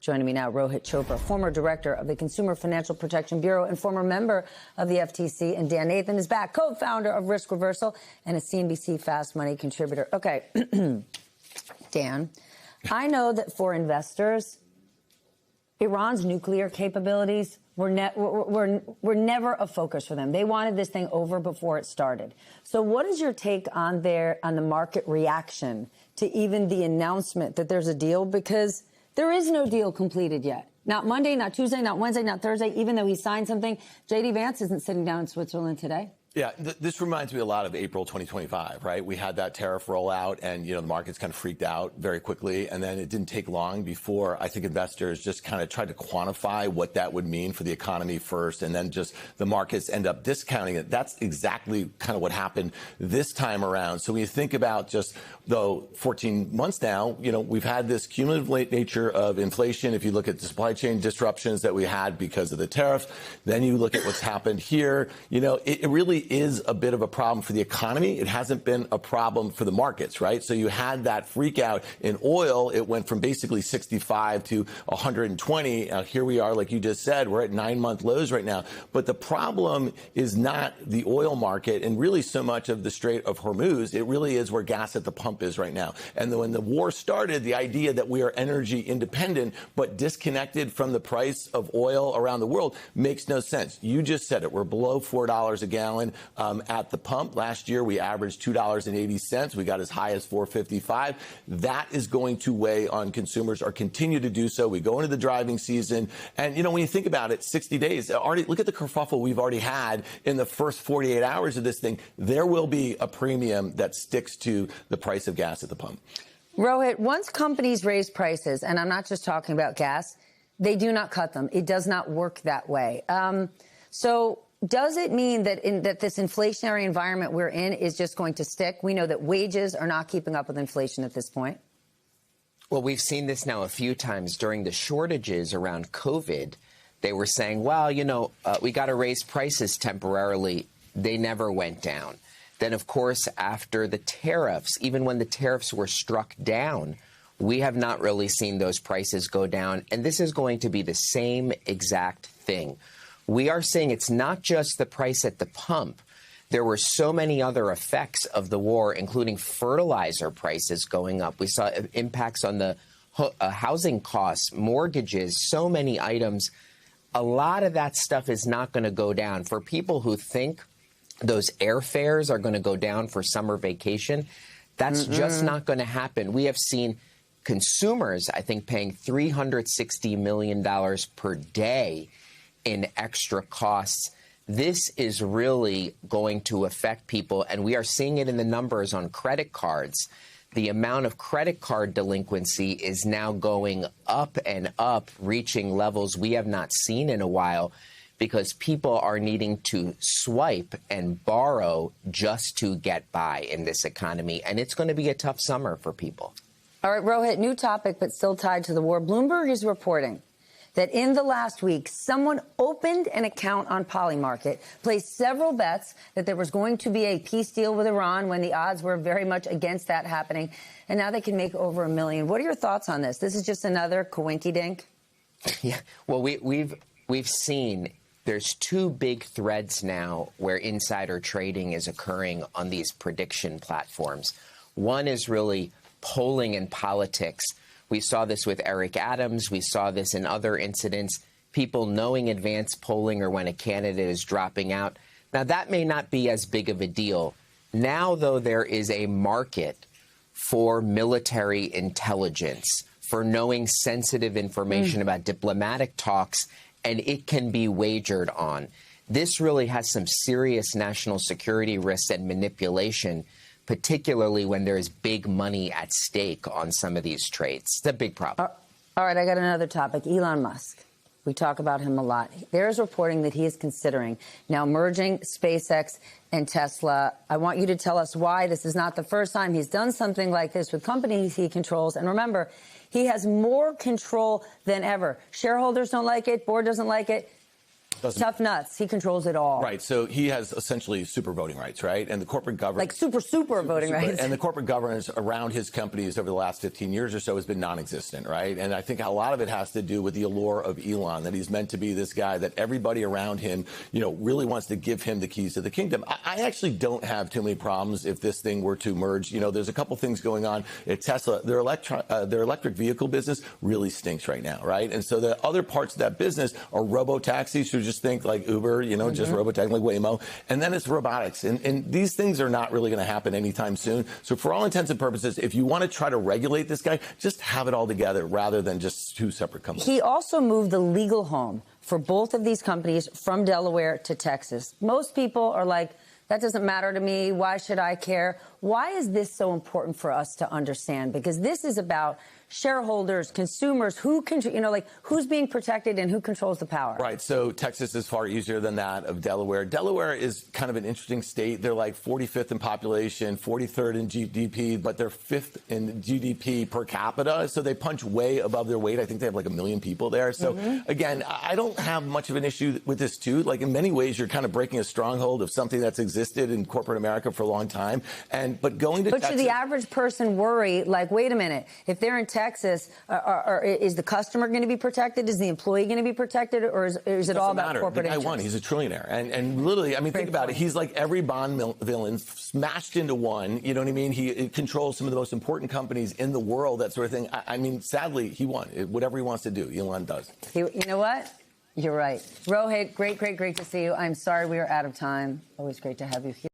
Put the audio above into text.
Joining me now, Rohit Chopra, former director of the Consumer Financial Protection Bureau and former member of the FTC. And Dan Nathan is back, co-founder of Risk Reversal and a CNBC Fast Money contributor. Okay, Dan, I know that for investors, Iran's nuclear capabilities were never a focus for them. They wanted this thing over before it started. So what is your take on the market reaction to even the announcement that there's a deal? Because there is no deal completed yet. Not Monday, not Tuesday, not Wednesday, not Thursday, even though he signed something. J.D. Vance isn't sitting down in Switzerland today. Yeah, this reminds me a lot of April 2025, right? We had that tariff rollout and, the markets kind of freaked out very quickly. And then it didn't take long before I think investors just kind of tried to quantify what that would mean for the economy first. And then just the markets end up discounting it. That's exactly kind of what happened this time around. So when you think about just, though, 14 months now, we've had this cumulative nature of inflation. If you look at the supply chain disruptions that we had because of the tariffs, then you look at what's happened here, it really is a bit of a problem for the economy. It hasn't been a problem for the markets, right? So you had that freak out in oil. It went from basically 65 to 120. Here we are, like you just said, we're at 9-month lows right now. But the problem is not the oil market and really so much of the Strait of Hormuz. It really is where gas at the pump is right now. And when the war started, the idea that we are energy independent but disconnected from the price of oil around the world makes no sense. You just said it. We're below $4 a gallon. At the pump. Last year, we averaged $2.80. We got as high as $4.55. That is going to weigh on consumers or continue to do so. We go into the driving season. And, when you think about it, 60 days, already look at the kerfuffle we've already had in the first 48 hours of this thing. There will be a premium that sticks to the price of gas at the pump. Rohit, once companies raise prices, and I'm not just talking about gas, they do not cut them. It does not work that way. Does it mean that that this inflationary environment we're in is just going to stick? We know that wages are not keeping up with inflation at this point. Well, we've seen this now a few times during the shortages around COVID. They were saying, well, we got to raise prices temporarily. They never went down. Then, of course, after the tariffs, even when the tariffs were struck down, we have not really seen those prices go down. And this is going to be the same exact thing. We are seeing it's not just the price at the pump. There were so many other effects of the war, including fertilizer prices going up. We saw impacts on the housing costs, mortgages, so many items. A lot of that stuff is not going to go down. For people who think those airfares are going to go down for summer vacation, that's just not going to happen. We have seen consumers, I think, paying $360 million per day in extra costs. This is really going to affect people, and we are seeing it in the numbers on credit cards. The amount of credit card delinquency is now going up and up, reaching levels we have not seen in a while, because people are needing to swipe and borrow just to get by in this economy, and it's going to be a tough summer for people. All right, Rohit, new topic, but still tied to the war. Bloomberg is reporting that in the last week, someone opened an account on Polymarket, placed several bets that there was going to be a peace deal with Iran when the odds were very much against that happening, and now they can make over $1 million. What are your thoughts on this? This is just another coinky-dink? Yeah, well, we've seen there's two big threads now where insider trading is occurring on these prediction platforms. One is really polling and politics. We saw this with Eric Adams. We saw this in other incidents, people knowing advanced polling or when a candidate is dropping out. Now, that may not be as big of a deal. Now, though, there is a market for military intelligence, for knowing sensitive information about diplomatic talks, and it can be wagered on. This really has some serious national security risks and manipulation, particularly when there is big money at stake on some of these trades. It's a big problem. All right, I got another topic. Elon Musk. We talk about him a lot. There is reporting that he is considering now merging SpaceX and Tesla. I want you to tell us why. This is not the first time he's done something like this with companies he controls. And remember, he has more control than ever. Shareholders don't like it. Board doesn't like it. Tough nuts. He controls it all. Right. So he has essentially super voting rights, right? And the corporate governance. Like super voting rights. And the corporate governance around his companies over the last 15 years or so has been non-existent, right? And I think a lot of it has to do with the allure of Elon, that he's meant to be this guy that everybody around him, really wants to give him the keys to the kingdom. I actually don't have too many problems if this thing were to merge. There's a couple things going on at Tesla. Their electric vehicle business really stinks right now, right? And so the other parts of that business are robo-taxis, who just think like Uber, just robo-taxi like Waymo. And then it's robotics. And these things are not really going to happen anytime soon. So for all intents and purposes, if you want to try to regulate this guy, just have it all together rather than just two separate companies. He also moved the legal home for both of these companies from Delaware to Texas. Most people are like, that doesn't matter to me. Why should I care? Why is this so important for us to understand? Because this is about shareholders, consumers, who's being protected and who controls the power. Right. So Texas is far easier than that of Delaware. Delaware is kind of an interesting state. They're like 45th in population, 43rd in GDP, but they're 5th in GDP per capita. So they punch way above their weight. I think they have like 1 million people there. So again, I don't have much of an issue with this too. Like in many ways, you're kind of breaking a stronghold of something that's existed in corporate America for a long time. But going to Texas, should the average person worry, like, wait a minute, if they're in Texas, is the customer going to be protected? Is the employee going to be protected? Or is it all about corporate interests? The guy won. He's a trillionaire. And literally, think about it. He's like every Bond villain smashed into one. You know what I mean? He controls some of the most important companies in the world, that sort of thing. Sadly, he won. Whatever he wants to do, Elon does. You know what? You're right. Rohit, great to see you. I'm sorry we are out of time. Always great to have you here.